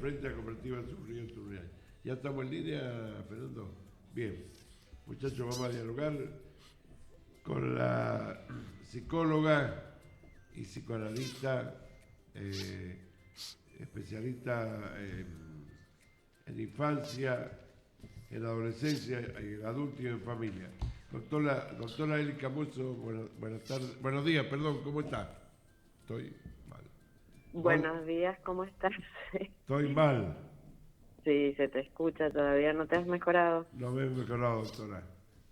Frente a Cooperativa Surrío Turrial. ¿Ya estamos en línea, Fernando? Bien. Muchachos, vamos a dialogar con la psicóloga y psicoanalista, especialista en infancia, en adolescencia, en adulto y en familia. Doctora Eli Camuso, buenas tardes, buenos días, perdón, ¿cómo está? Estoy mal. Buenos días, ¿cómo estás? Estoy mal. Sí, se te escucha, todavía no te has mejorado. No me he mejorado, doctora.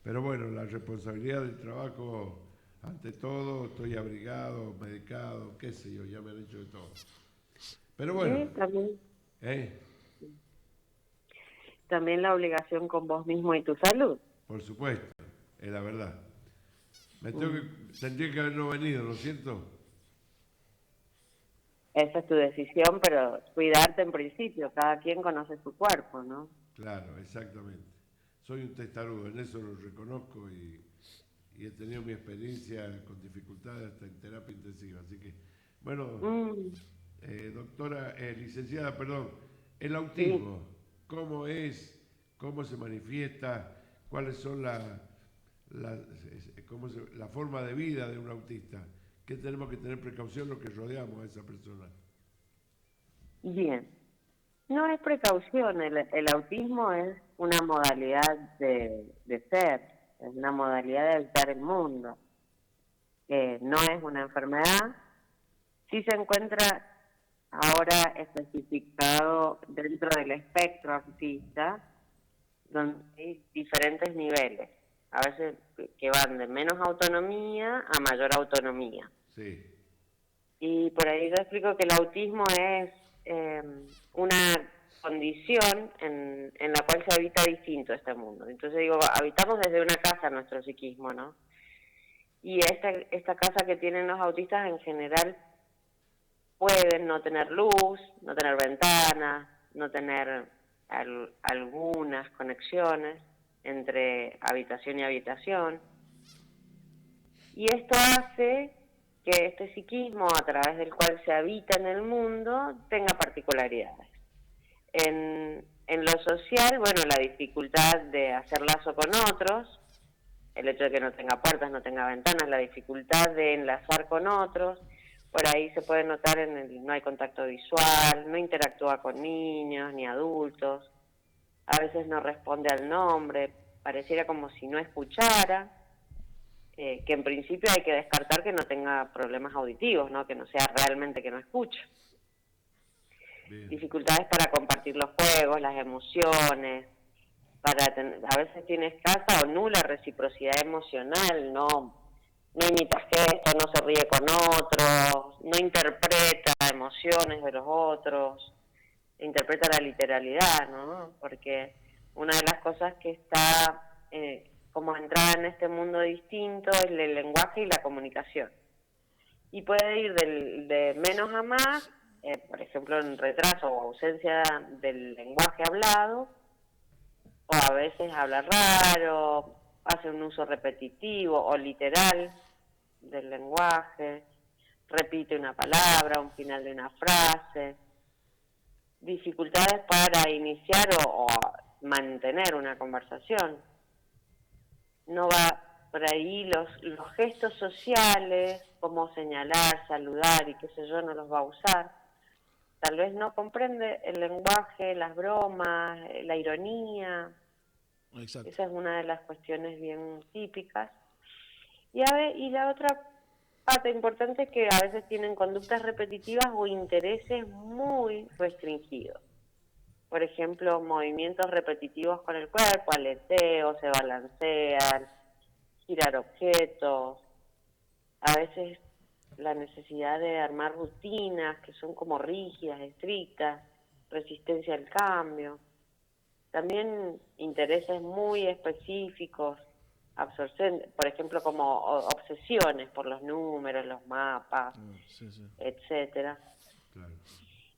Pero bueno, la responsabilidad del trabajo, ante todo, estoy abrigado, medicado, qué sé yo, ya me han hecho de todo. Pero bueno, También, ¿eh? también la obligación con vos mismo y tu salud. Por supuesto, es la verdad. Mm. Tendría que haber no venido, ¿lo siento? Esa es tu decisión, pero cuidarte en principio, cada quien conoce su cuerpo, ¿no? Claro, exactamente. Soy un testarudo, en eso lo reconozco y he tenido mi experiencia con dificultades hasta en terapia intensiva. Así que, bueno, Mm, doctora, licenciada, perdón, el sí, autismo, ¿cómo es? ¿Cómo se manifiesta? ¿Cuáles son la forma de vida de un autista? ¿Qué tenemos que tener precaución los que rodeamos a esa persona? bien. No es precaución, el autismo es una modalidad de ser, es una modalidad de habitar el mundo. No es una enfermedad. Sí se encuentra ahora especificado dentro del espectro autista, donde hay diferentes niveles, a veces que van de menos autonomía a mayor autonomía. Sí, Y por ahí yo explico que el autismo es una condición en la cual se habita distinto este mundo. Entonces digo, habitamos desde una casa nuestro psiquismo, ¿no? Y esta casa que tienen los autistas en general pueden no tener luz, no tener ventanas, no tener algunas conexiones entre habitación y habitación. Y esto hace que este psiquismo a través del cual se habita en el mundo tenga particularidades. En lo social, bueno, la dificultad de hacer lazo con otros, el hecho de que no tenga puertas, no tenga ventanas, la dificultad de enlazar con otros, por ahí se puede notar no hay contacto visual, no interactúa con niños ni adultos, a veces no responde al nombre, pareciera como si no escuchara, que en principio hay que descartar que no tenga problemas auditivos, ¿no? Que no sea realmente que no escucha. bien. Dificultades para compartir los juegos, las emociones, a veces tiene escasa o nula reciprocidad emocional, no imita gestos, no se ríe con otros, no interpreta emociones de los otros, interpreta la literalidad, ¿no? Porque una de las cosas que está como entrada en este mundo distinto es el lenguaje y la comunicación. Y puede ir de menos a más, por ejemplo, en retraso o ausencia del lenguaje hablado, o a veces habla raro, hace un uso repetitivo o literal del lenguaje, repite una palabra, un final de una frase, dificultades para iniciar o mantener una conversación. No va por ahí los gestos sociales, como señalar, saludar y qué sé yo, no los va a usar. Tal vez no comprende el lenguaje, las bromas, la ironía. Exacto. Esa es una de las cuestiones bien típicas. Y la otra parte importante es que a veces tienen conductas repetitivas o intereses muy restringidos. Por ejemplo, movimientos repetitivos con el cuerpo, aleteo, se balancean, girar objetos, a veces la necesidad de armar rutinas que son como rígidas, estrictas, resistencia al cambio. También intereses muy específicos, absorción, por ejemplo, como obsesiones por los números, los mapas, Sí, sí. etcétera. Claro.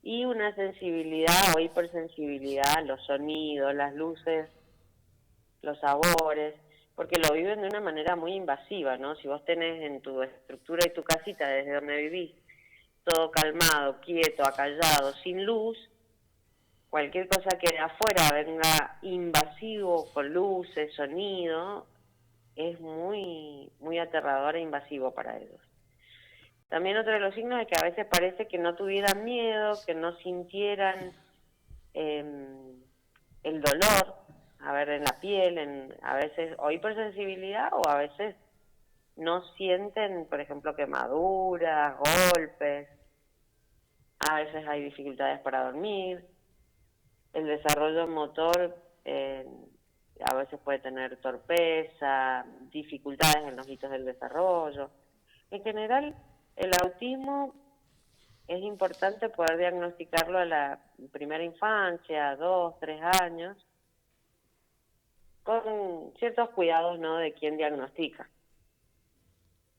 Y una sensibilidad o hipersensibilidad a los sonidos, las luces, los sabores, porque lo viven de una manera muy invasiva, ¿no? Si vos tenés en tu estructura y tu casita desde donde vivís todo calmado, quieto, acallado, sin luz, cualquier cosa que de afuera venga invasivo con luces, sonido, es muy, muy aterrador e invasivo para ellos. También otro de los signos es que a veces parece que no tuvieran miedo, que no sintieran el dolor, a ver, en la piel, a veces o hipersensibilidad o a veces no sienten, por ejemplo, quemaduras, golpes, a veces hay dificultades para dormir, el desarrollo motor a veces puede tener torpeza, dificultades en los hitos del desarrollo. En general, el autismo es importante poder diagnosticarlo a la primera infancia, 2, 3 años, con ciertos cuidados, ¿no?, de quien diagnostica.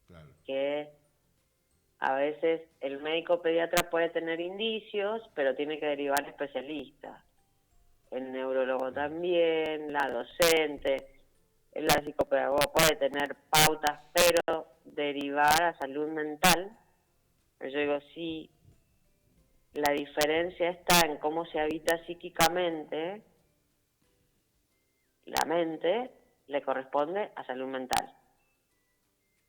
Claro. Que a veces el médico pediatra puede tener indicios, pero tiene que derivar a especialistas. El neurólogo también, la docente, la psicopedagoga puede tener pautas, pero derivar a salud mental. Pero yo digo, sí, la diferencia está en cómo se habita psíquicamente, la mente le corresponde a salud mental.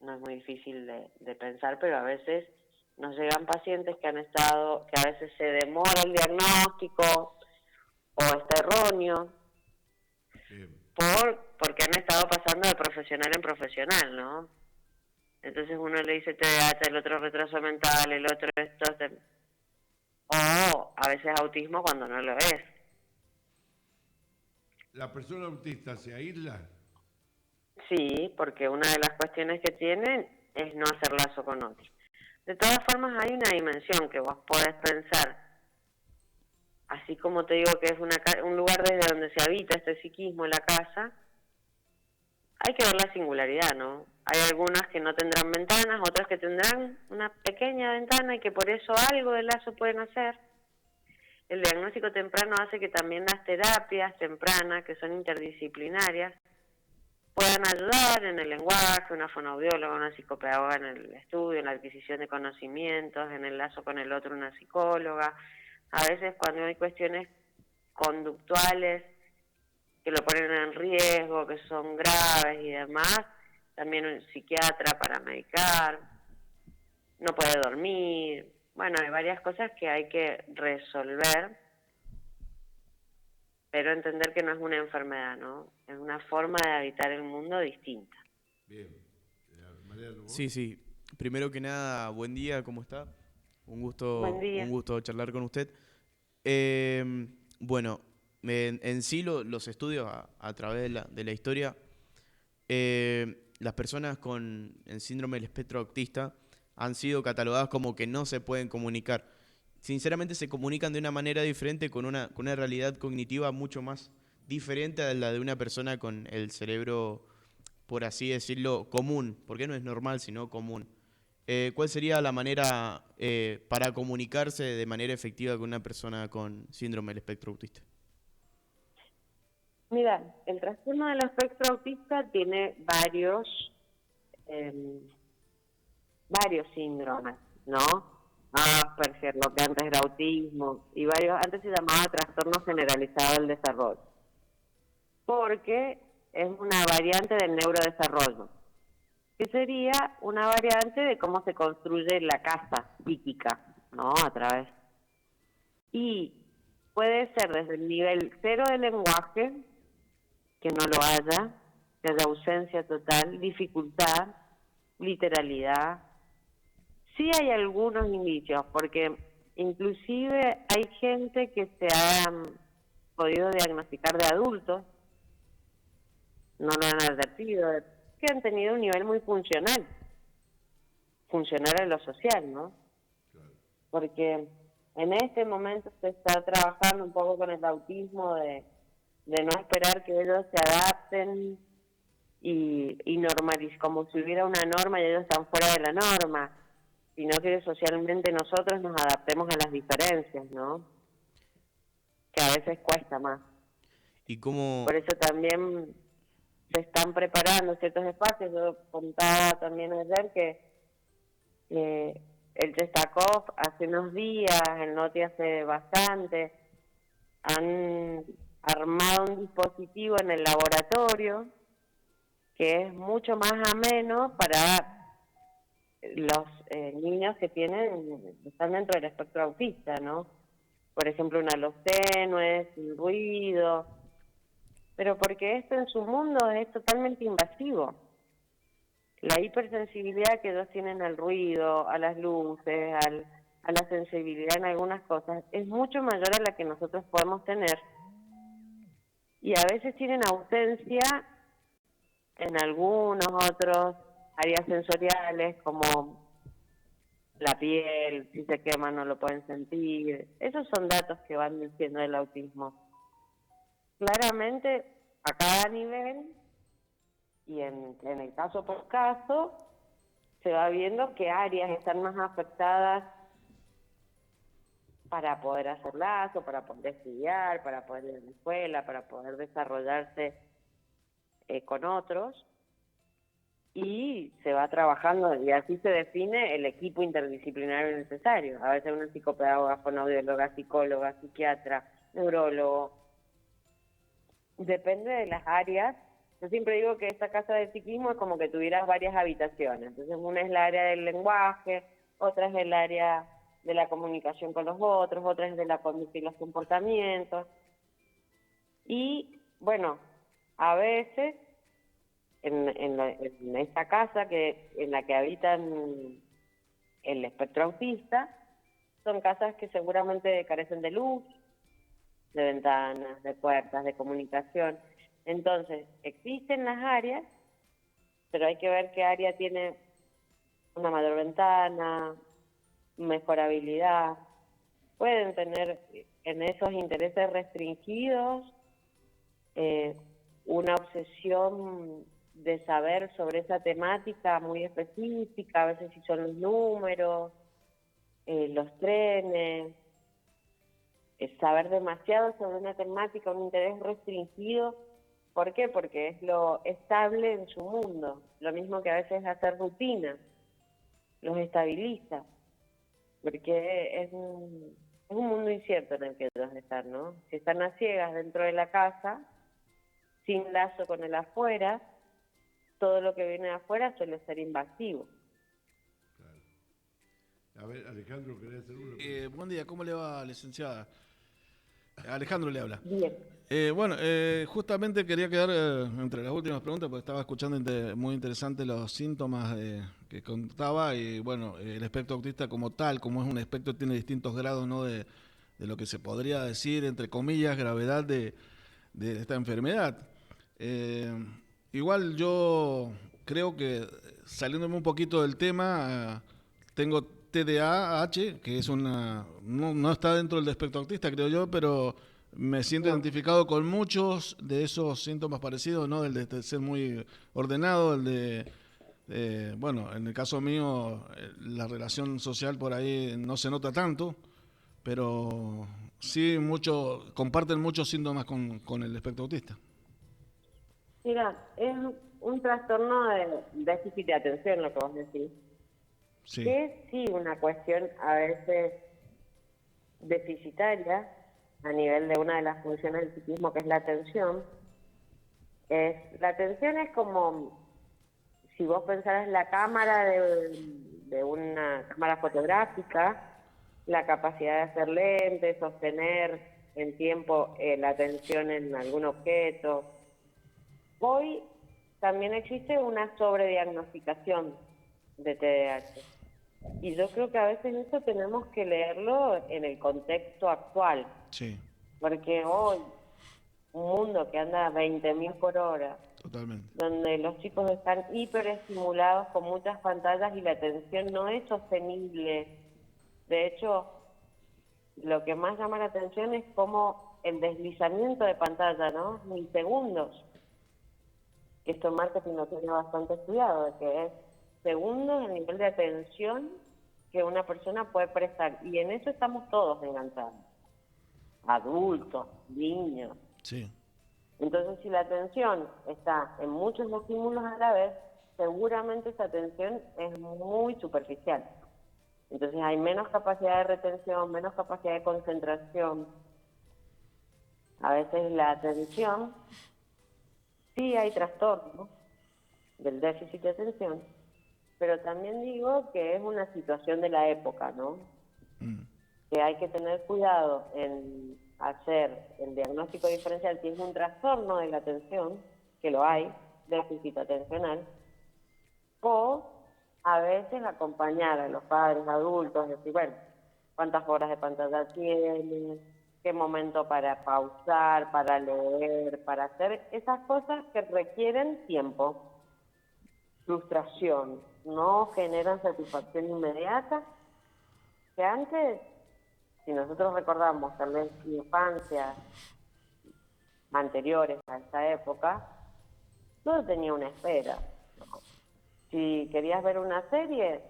No es muy difícil de pensar, pero a veces nos llegan pacientes que a veces se demora el diagnóstico o está erróneo, porque han estado pasando de profesional en profesional, ¿no? Entonces uno le dice TDAH, el otro retraso mental, el otro esto, o a veces autismo cuando no lo es. ¿La persona autista se aísla? Sí, porque una de las cuestiones que tienen es no hacer lazo con otros. De todas formas, hay una dimensión que vos podés pensar, así como te digo que es un lugar desde donde se habita este psiquismo en la casa, hay que ver la singularidad, ¿no? Hay algunas que no tendrán ventanas, otras que tendrán una pequeña ventana y que por eso algo de lazo pueden hacer. El diagnóstico temprano hace que también las terapias tempranas, que son interdisciplinarias, puedan ayudar en el lenguaje, una fonoaudióloga, una psicopedagoga en el estudio, en la adquisición de conocimientos, en el lazo con el otro una psicóloga. A veces cuando hay cuestiones conductuales que lo ponen en riesgo, que son graves y demás, también un psiquiatra para medicar, no puede dormir. Bueno, hay varias cosas que hay que resolver, pero entender que no es una enfermedad, ¿no? Es una forma de habitar el mundo distinta. Bien. Mariano, ¿vos? Sí. Primero que nada, buen día, ¿cómo está? Buen día. Un gusto charlar con usted. Bueno, en sí los estudios a través de la historia, las personas con el síndrome del espectro autista han sido catalogadas como que no se pueden comunicar. Sinceramente se comunican de una manera diferente con una realidad cognitiva mucho más diferente a la de una persona con el cerebro, por así decirlo, común, porque no es normal, sino común. ¿Cuál sería la manera para comunicarse de manera efectiva con una persona con síndrome del espectro autista? Mira, el trastorno del espectro autista tiene varios síndromes, ¿no? Asperger, lo que antes era autismo, y antes se llamaba trastorno generalizado del desarrollo, porque es una variante del neurodesarrollo, que sería una variante de cómo se construye la casa psíquica, ¿no? A través. Y puede ser desde el nivel 0 del lenguaje, que no lo haya, que haya ausencia total, dificultad, literalidad. Sí hay algunos indicios, porque inclusive hay gente que se ha podido diagnosticar de adultos, no lo han advertido, que han tenido un nivel muy funcional en lo social, ¿no? Porque en este momento se está trabajando un poco con el autismo de no esperar que ellos se adapten y normalicen, como si hubiera una norma y ellos están fuera de la norma, sino que socialmente nosotros nos adaptemos a las diferencias, ¿no? Que a veces cuesta más. ¿Y cómo? Por eso también se están preparando ciertos espacios. Yo contaba también ayer que el Chestakov hace unos días, el Noti hace bastante, han armado un dispositivo en el laboratorio que es mucho más ameno para los niños que están dentro del espectro autista, ¿no? Por ejemplo, una luz tenue, sin ruido, pero porque esto en su mundo es totalmente invasivo. La hipersensibilidad que ellos tienen al ruido, a las luces, a la sensibilidad en algunas cosas, es mucho mayor a la que nosotros podemos tener. Y a veces tienen ausencia en algunos otros áreas sensoriales, como la piel, si se quema no lo pueden sentir. Esos son datos que van diciendo el autismo. Claramente, a cada nivel, y en el caso por caso, se va viendo qué áreas están más afectadas para poder hacer lazo, para poder estudiar, para poder ir a la escuela, para poder desarrollarse con otros, y se va trabajando, y así se define el equipo interdisciplinario necesario. A veces una psicopedagoga, fonoaudióloga, psicóloga, psiquiatra, neurólogo. Depende de las áreas. Yo siempre digo que esta casa de psiquismo es como que tuvieras varias habitaciones. Entonces una es el área del lenguaje, otra es el área de la comunicación con los otros, otra es de la conducta y los comportamientos. Y bueno, a veces en esta casa en la que habitan el espectro autista, son casas que seguramente carecen de luz, de ventanas, de puertas, de comunicación. Entonces, existen las áreas, pero hay que ver qué área tiene una mayor ventana, mejor habilidad. Pueden tener en esos intereses restringidos una obsesión de saber sobre esa temática muy específica, a veces si son los números, los trenes, saber demasiado sobre una temática, un interés restringido. ¿Por qué? Porque es lo estable en su mundo. Lo mismo que a veces hacer rutina, los estabiliza. Porque es un mundo incierto en el que ellos están, ¿no? Si están a ciegas dentro de la casa, sin lazo con el afuera, todo lo que viene de afuera suele ser invasivo. Claro. A ver, Alejandro, ¿querés hacer una? Buen día, ¿cómo le va, licenciada? Alejandro le habla. Bien. Justamente quería quedar entre las últimas preguntas porque estaba escuchando muy interesante los síntomas que contaba y bueno, el espectro autista como tal, como es un espectro, tiene distintos grados, ¿no? de lo que se podría decir, entre comillas, gravedad de esta enfermedad. Igual yo creo que, saliéndome un poquito del tema, tengo TDAH, que es no está dentro del espectro autista, creo yo, pero me siento identificado con muchos de esos síntomas parecidos, ¿no? El de ser muy ordenado, el bueno, en el caso mío, la relación social por ahí no se nota tanto, pero sí comparten muchos síntomas con el espectro autista. Mira, es un trastorno de déficit de atención lo que vos decís. Sí. Que es sí una cuestión a veces deficitaria a nivel de una de las funciones del psiquismo, que es la atención. La atención es como si vos pensaras la cámara de una cámara fotográfica, la capacidad de hacer lentes, sostener en tiempo la atención en algún objeto. Hoy también existe una sobrediagnosticación de TDAH. Y yo creo que a veces eso tenemos que leerlo en el contexto actual. Sí. Porque hoy, un mundo que anda a 20.000 por hora, Totalmente. donde los chicos están hiperestimulados con muchas pantallas y la atención no es sostenible. De hecho, lo que más llama la atención es como el deslizamiento de pantalla, ¿no? Milisegundos. Esto en marketing lo tiene bastante estudiado, de que es segundos el nivel de atención que una persona puede prestar. Y en eso estamos todos enganchados. Adultos, niños. Sí. Entonces, si la atención está en muchos estímulos a la vez, seguramente esa atención es muy superficial. Entonces hay menos capacidad de retención, menos capacidad de concentración. A veces la atención, sí hay trastornos del déficit de atención, pero también digo que es una situación de la época, ¿no? Que hay que tener cuidado en hacer el diagnóstico diferencial si es un trastorno de la atención, que lo hay, déficit atencional, o a veces acompañar a los padres adultos, decir, bueno, cuántas horas de pantalla tienen, qué momento para pausar, para leer, para hacer esas cosas que requieren tiempo, frustración, no generan satisfacción inmediata, que antes, si nosotros recordamos tal vez infancias anteriores a esta época, todo tenía una espera. Si querías ver una serie,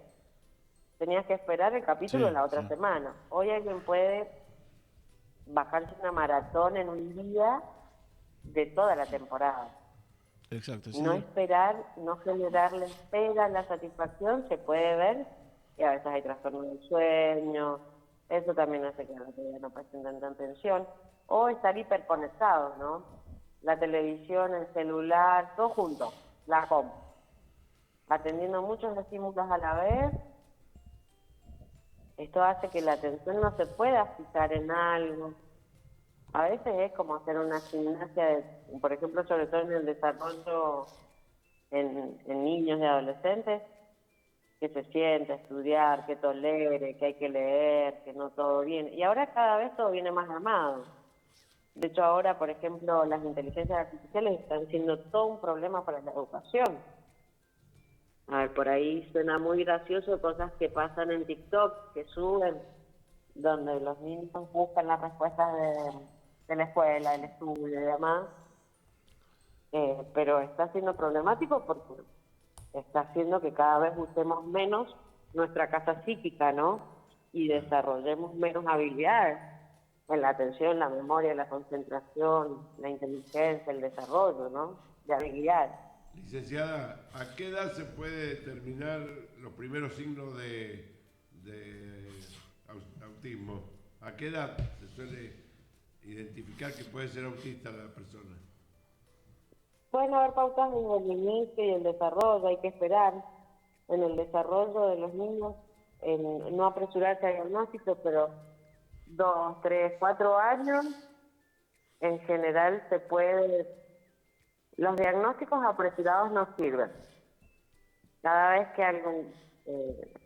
tenías que esperar el capítulo Sí, la otra sí. semana. Hoy alguien puede bajarse una maratón en un día de toda la temporada. Exacto, No sí. esperar, no generar la espera, la satisfacción, se puede ver, y a veces hay trastorno del sueño, eso también hace que la batería no presten tanta atención, o estar hiperconectados, ¿no? La televisión, el celular, todo junto, la compu, atendiendo muchos estímulos a la vez. Esto hace que la atención no se pueda fijar en algo. A veces es como hacer una gimnasia, por ejemplo, sobre todo en el desarrollo en niños y adolescentes, que se siente a estudiar, que tolere, que hay que leer, que no todo viene. Y ahora cada vez todo viene más armado. De hecho, ahora, por ejemplo, las inteligencias artificiales están siendo todo un problema para la educación. A ver, por ahí suena muy gracioso cosas que pasan en TikTok, que suben, donde los niños buscan las respuestas de la escuela, del estudio y demás, pero está siendo problemático porque está haciendo que cada vez usemos menos nuestra casa psíquica, ¿no? Y desarrollemos menos habilidades en la atención, la memoria, la concentración, la inteligencia, el desarrollo, ¿no? De habilidades. Licenciada, ¿a qué edad se puede determinar los primeros signos de autismo? ¿A qué edad se suele identificar que puede ser autista la persona? Pueden haber pautas desde el inicio y el desarrollo, hay que esperar en el desarrollo de los niños, en no apresurarse al diagnóstico, pero 2, 3, 4 años, en general se puede. Los diagnósticos apresurados no sirven. Cada vez que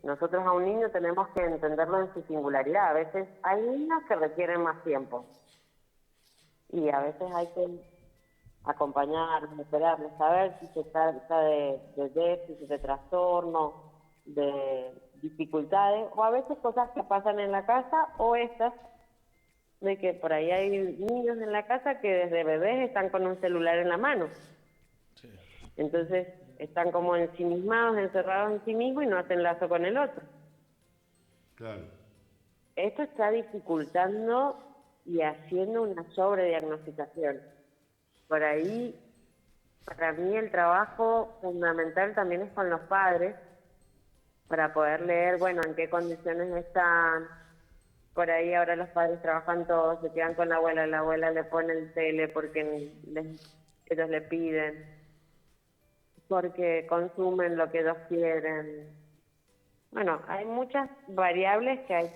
nosotros a un niño tenemos que entenderlo en su singularidad. A veces hay niños que requieren más tiempo y a veces hay que acompañarlos, esperarlos, saber si se trata de déficit, de trastorno, de dificultades, o a veces cosas que pasan en la casa, o estas, de que por ahí hay niños en la casa que desde bebés están con un celular en la mano. Sí. Entonces están como ensimismados, encerrados en sí mismos y no hacen lazo con el otro. Claro. Esto está dificultando y haciendo una sobrediagnosticación. Por ahí, para mí el trabajo fundamental también es con los padres, para poder leer, bueno, en qué condiciones están. Por ahí ahora los padres trabajan todos, se quedan con la abuela le pone el tele porque ellos le piden, porque consumen lo que ellos quieren. Bueno, hay muchas variables que hay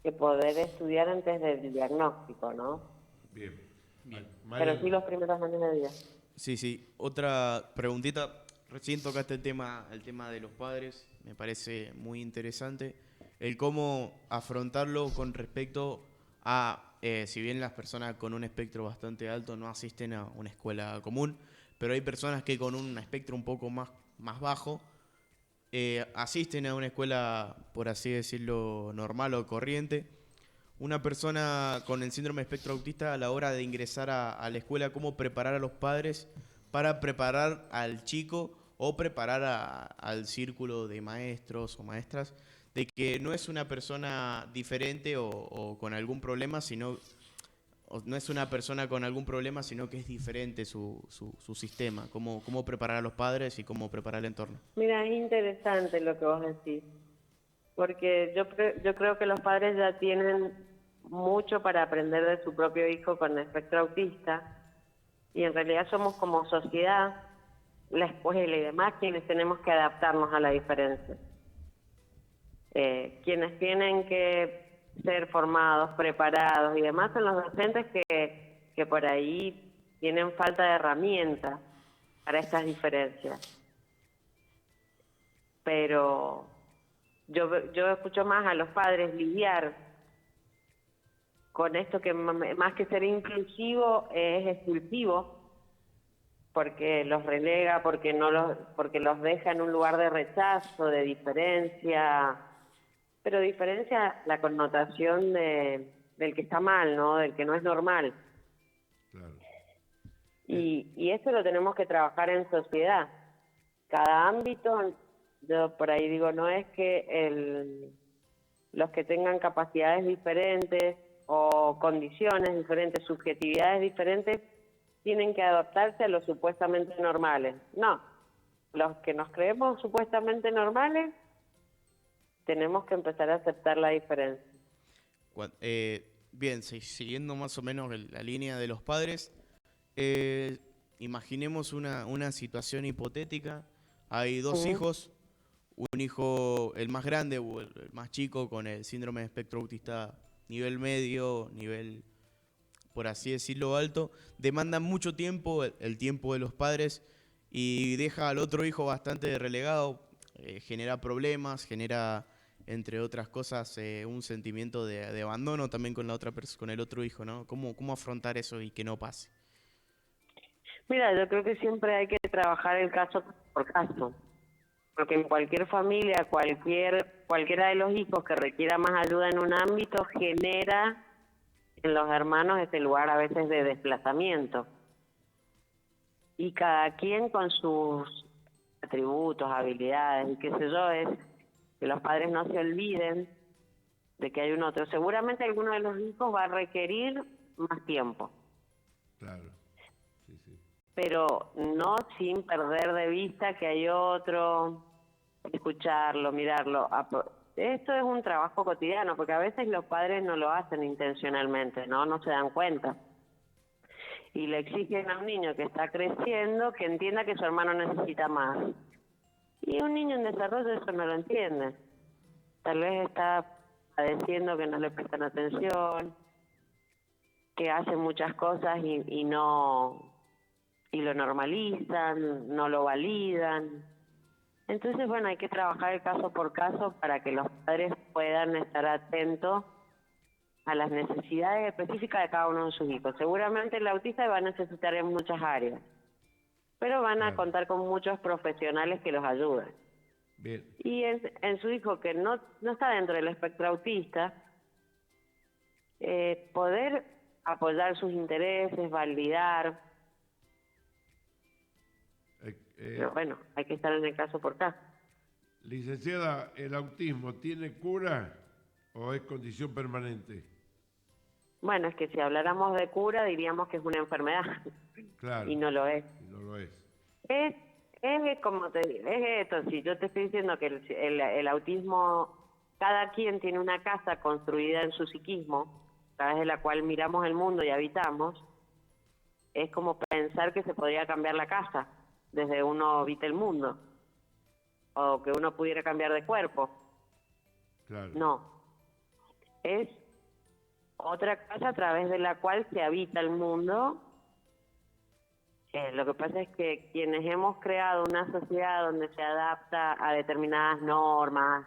que poder estudiar antes del diagnóstico, ¿no? Bien. Pero sí los primeros años de vida. Sí. Otra preguntita. Recién tocaste el tema de los padres. Me parece muy interesante. El cómo afrontarlo con respecto a, si bien las personas con un espectro bastante alto no asisten a una escuela común, pero hay personas que con un espectro un poco más bajo asisten a una escuela, por así decirlo, normal o corriente. Una persona con el síndrome de espectro autista, a la hora de ingresar a la escuela, cómo preparar a los padres para preparar al chico o preparar al círculo de maestros o maestras de que no es una persona diferente o con algún problema, sino no es una persona con algún problema, sino que es diferente su sistema. Cómo preparar a los padres y cómo preparar el entorno. Mira, es interesante lo que vos decís, porque yo creo que los padres ya tienen mucho para aprender de su propio hijo con espectro autista, y en realidad somos como sociedad, la escuela y demás, quienes tenemos que adaptarnos a la diferencia. Quienes tienen que ser formados, preparados y demás son los docentes que por ahí tienen falta de herramientas para estas diferencias. Pero yo escucho más a los padres lidiar con esto, que más que ser inclusivo es expulsivo, porque los relega, porque los deja en un lugar de rechazo, de diferencia, pero diferencia la connotación del que está mal, ¿no? Del que no es normal. Claro. Y esto lo tenemos que trabajar en sociedad. Cada ámbito, yo por ahí digo, no es que los que tengan capacidades diferentes o condiciones diferentes, subjetividades diferentes, tienen que adaptarse a los supuestamente normales. No, los que nos creemos supuestamente normales tenemos que empezar a aceptar la diferencia. Bien, siguiendo más o menos la línea de los padres, imaginemos una situación hipotética. Hay dos hijos, un hijo, el más grande o el más chico, con el síndrome de espectro autista nivel medio, nivel, por así decirlo, alto, demanda mucho tiempo, el tiempo de los padres, y deja al otro hijo bastante relegado, genera problemas, genera, entre otras cosas, un sentimiento de abandono también con con el otro hijo, ¿no? ¿Cómo afrontar eso y que no pase? Mira, yo creo que siempre hay que trabajar el caso por caso, porque en cualquier familia, cualquiera de los hijos que requiera más ayuda en un ámbito genera en los hermanos ese lugar a veces de desplazamiento. Y cada quien con sus atributos, habilidades y qué sé yo, es que los padres no se olviden de que hay un otro. Seguramente alguno de los hijos va a requerir más tiempo. Claro. Sí, sí. Pero no sin perder de vista que hay otro, escucharlo, mirarlo. Esto es un trabajo cotidiano, porque a veces los padres no lo hacen intencionalmente, no se dan cuenta. Y le exigen a un niño que está creciendo que entienda que su hermano necesita más. Y un niño en desarrollo eso no lo entiende. Tal vez está padeciendo que no le prestan atención, que hace muchas cosas y lo normalizan, no lo validan. Entonces, bueno, hay que trabajar el caso por caso para que los padres puedan estar atentos a las necesidades específicas de cada uno de sus hijos. Seguramente el autista va a necesitar en muchas áreas, pero van a contar con muchos profesionales que los ayuden. Bien. Y en su hijo que no está dentro del espectro autista, poder apoyar sus intereses, validar. Pero bueno, hay que estar en el caso por caso. Licenciada, ¿el autismo tiene cura o es condición permanente? Bueno, es que si habláramos de cura diríamos que es una enfermedad. Claro. Y no lo es. Y no lo es. Es como te digo, es esto. Si yo te estoy diciendo que el autismo, cada quien tiene una casa construida en su psiquismo, a través de la cual miramos el mundo y habitamos, es como pensar que se podría cambiar la casa desde uno habita el mundo, o que uno pudiera cambiar de cuerpo. Claro. No. Es otra casa a través de la cual se habita el mundo. Lo que pasa es que quienes hemos creado una sociedad donde se adapta a determinadas normas,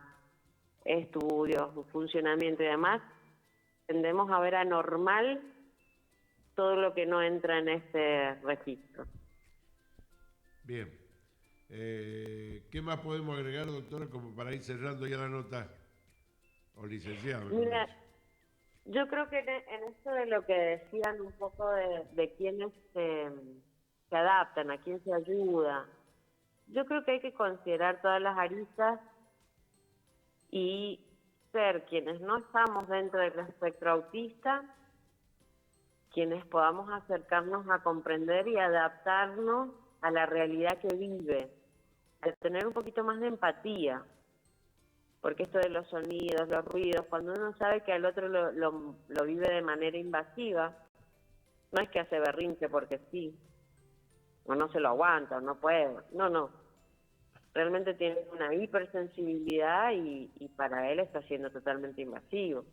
estudios, funcionamiento y demás, tendemos a ver anormal todo lo que no entra en este registro. Bien. ¿Qué más podemos agregar, doctora, como para ir cerrando ya la nota? O licenciado. Mira, yo creo que en esto de lo que decían un poco de quiénes se adaptan, a quién se ayuda, yo creo que hay que considerar todas las aristas y ser quienes no estamos dentro del espectro autista, quienes podamos acercarnos a comprender y adaptarnos a la realidad que vive, a tener un poquito más de empatía, porque esto de los sonidos, los ruidos, cuando uno sabe que al otro lo vive de manera invasiva, no es que hace berrinche porque sí, o no se lo aguanta, o no puede, no. Realmente tiene una hipersensibilidad y para él está siendo totalmente invasivo.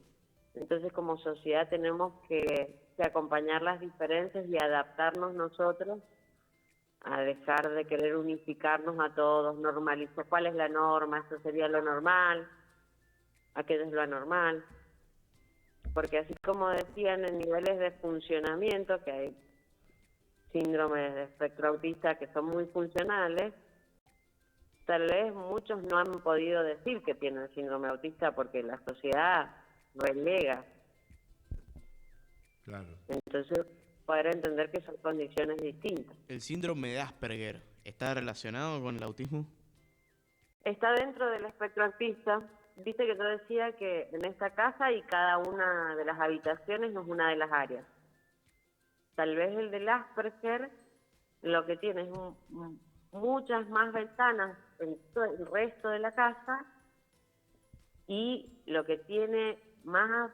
Entonces, como sociedad tenemos que acompañar las diferencias y adaptarnos nosotros a dejar de querer unificarnos a todos, normalizar cuál es la norma, esto sería lo normal, aquello es lo anormal. Porque así como decían en niveles de funcionamiento, que hay síndromes de espectro autista que son muy funcionales, tal vez muchos no han podido decir que tienen síndrome autista porque la sociedad relega. Claro. Entonces, poder entender que son condiciones distintas. ¿El síndrome de Asperger está relacionado con el autismo? Está dentro del espectro autista. Viste que yo decía que en esta casa y cada una de las habitaciones es una de las áreas. Tal vez el del Asperger lo que tiene es muchas más ventanas en todo el resto de la casa y lo que tiene más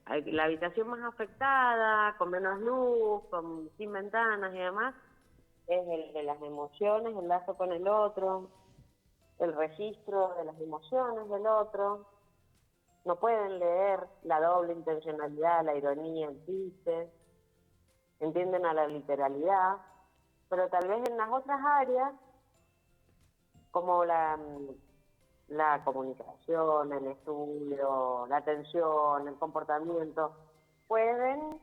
la habitación más afectada, con menos luz, sin ventanas y demás, es el de las emociones, el lazo con el otro, el registro de las emociones del otro. No pueden leer la doble intencionalidad, la ironía, el chiste, entienden a la literalidad, pero tal vez en las otras áreas, como la comunicación, el estudio, la atención, el comportamiento, pueden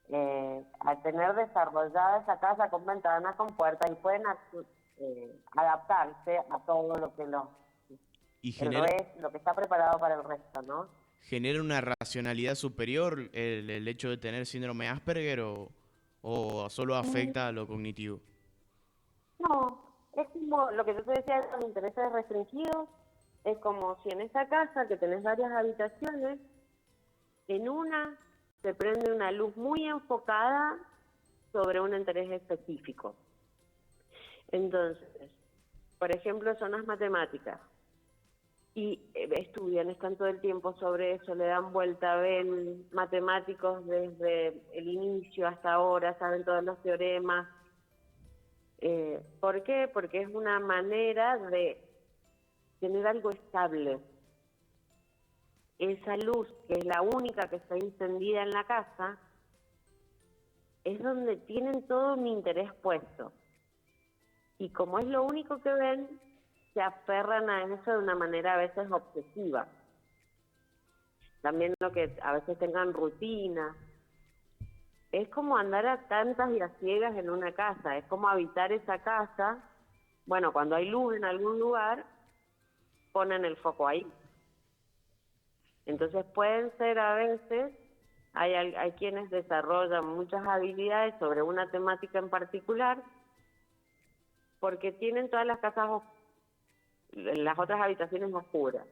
tener desarrollada esa casa con ventanas, con puertas y pueden adaptarse a todo lo que ¿Y lo que está preparado para el resto, ¿no? genera una racionalidad superior el hecho de tener síndrome de Asperger o solo afecta a lo cognitivo? No, es como lo que yo te decía de los intereses restringidos, es como si en esa casa que tenés varias habitaciones, en una se prende una luz muy enfocada sobre un interés específico. Entonces, por ejemplo, son las matemáticas. Y estudian, están todo el tiempo sobre eso, le dan vuelta, ven matemáticos desde el inicio hasta ahora, saben todos los teoremas. ¿Por qué? Porque es una manera de tener algo estable. Esa luz, que es la única que está encendida en la casa, es donde tienen todo mi interés puesto. Y como es lo único que ven, se aferran a eso de una manera a veces obsesiva. También lo que a veces tengan rutina. Es como andar a tantas y a ciegas en una casa, es como habitar esa casa. Bueno, cuando hay luz en algún lugar, ponen el foco ahí. Entonces pueden ser a veces, hay quienes desarrollan muchas habilidades sobre una temática en particular, porque tienen todas las casas, las otras habitaciones oscuras.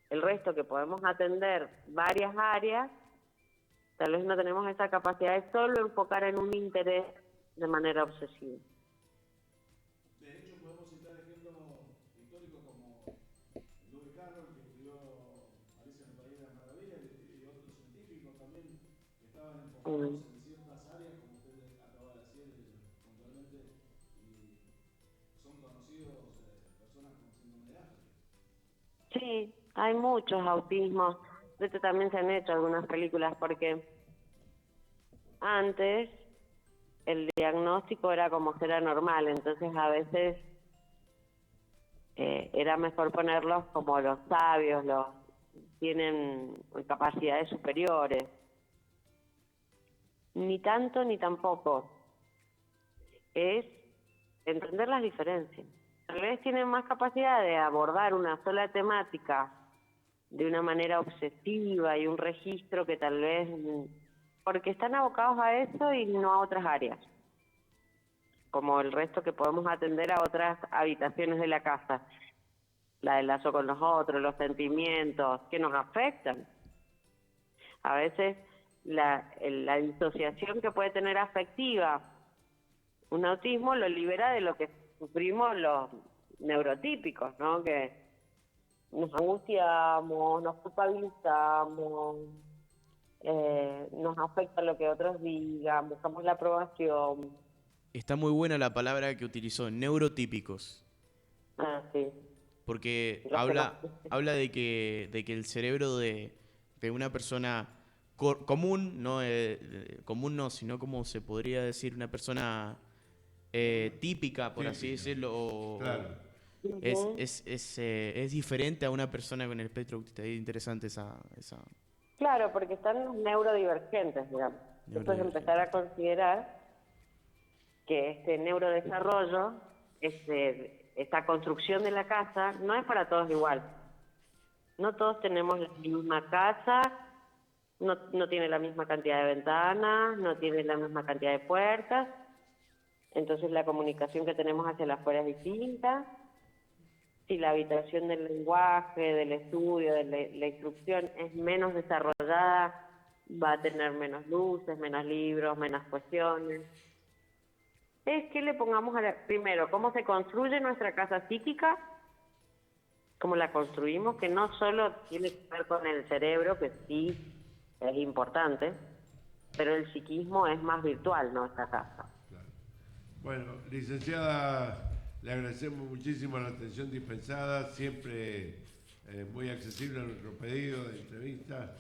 El resto que podemos atender varias áreas, tal vez no tenemos esa capacidad de solo enfocar en un interés de manera obsesiva. De hecho, podemos citar ejemplos históricos como Lewis Carroll, que escribió Alicia en el País de las Maravillas, y otros científicos también que estaban enfocados en ciertas áreas, como usted acaba de decir puntualmente, y son conocidos personas con síndrome de Asperger. Sí, hay muchos autismos. De hecho, también se han hecho algunas películas porque antes el diagnóstico era como que era normal, entonces a veces era mejor ponerlos como los sabios, los tienen capacidades superiores. Ni tanto ni tampoco. Es entender las diferencias. Tal vez tienen más capacidad de abordar una sola temática de una manera obsesiva y un registro que tal vez, porque están abocados a eso y no a otras áreas, como el resto que podemos atender a otras habitaciones de la casa, la del lazo con los otros, los sentimientos que nos afectan. A veces la disociación que puede tener afectiva un autismo lo libera de lo que sufrimos neurotípicos, ¿no? Que nos angustiamos, nos culpabilizamos, nos afecta lo que otros digan, buscamos la aprobación. Está muy buena la palabra que utilizó, neurotípicos, Ah, sí. porque Los que nos- habla de que el cerebro de una persona común, no común no, sino como se podría decir una persona típica, por así Típica. decirlo, Claro. Ujú. es diferente a una persona con el espectro autista. Es interesante esa Claro, porque están los neurodivergentes, digamos. Entonces empezar a considerar que este neurodesarrollo, esta construcción de la casa, no es para todos igual. No todos tenemos la misma casa, no tiene la misma cantidad de ventanas, no tiene la misma cantidad de puertas, entonces la comunicación que tenemos hacia la afuera es distinta. Si la habitación del lenguaje, del estudio, de la instrucción es menos desarrollada, va a tener menos luces, menos libros, menos cuestiones. Es que le pongamos primero cómo se construye nuestra casa psíquica, cómo la construimos, que no solo tiene que ver con el cerebro, que sí es importante, pero el psiquismo es más virtual, nuestra casa. Bueno, licenciada, le agradecemos muchísimo la atención dispensada, siempre muy accesible a nuestro pedido de entrevista.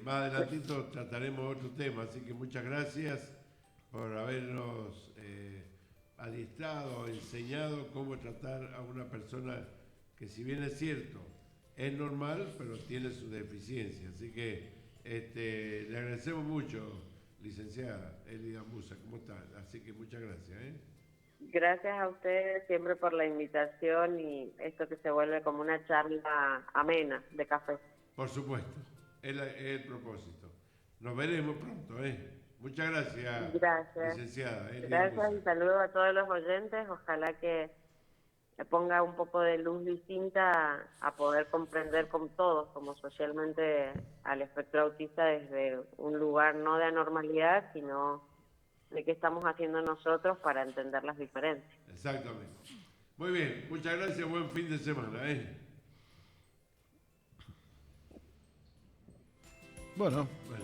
Más adelantito trataremos otro tema, así que muchas gracias por habernos adiestrado, enseñado cómo tratar a una persona que, si bien es cierto, es normal, pero tiene su deficiencia. Así que le agradecemos mucho, licenciada Elida Musa, ¿cómo está? Así que muchas gracias. Gracias a ustedes siempre por la invitación y esto que se vuelve como una charla amena de café. Por supuesto, es el propósito. Nos veremos pronto. Muchas gracias, Gracias. licenciada Elida Gracias Musa. y saludos a todos los oyentes. Ojalá que le ponga un poco de luz distinta a poder comprender con todos, como socialmente, al espectro autista desde un lugar no de anormalidad, sino de qué estamos haciendo nosotros para entender las diferencias. Exactamente. Muy bien, muchas gracias, buen fin de semana. Bueno, Bueno.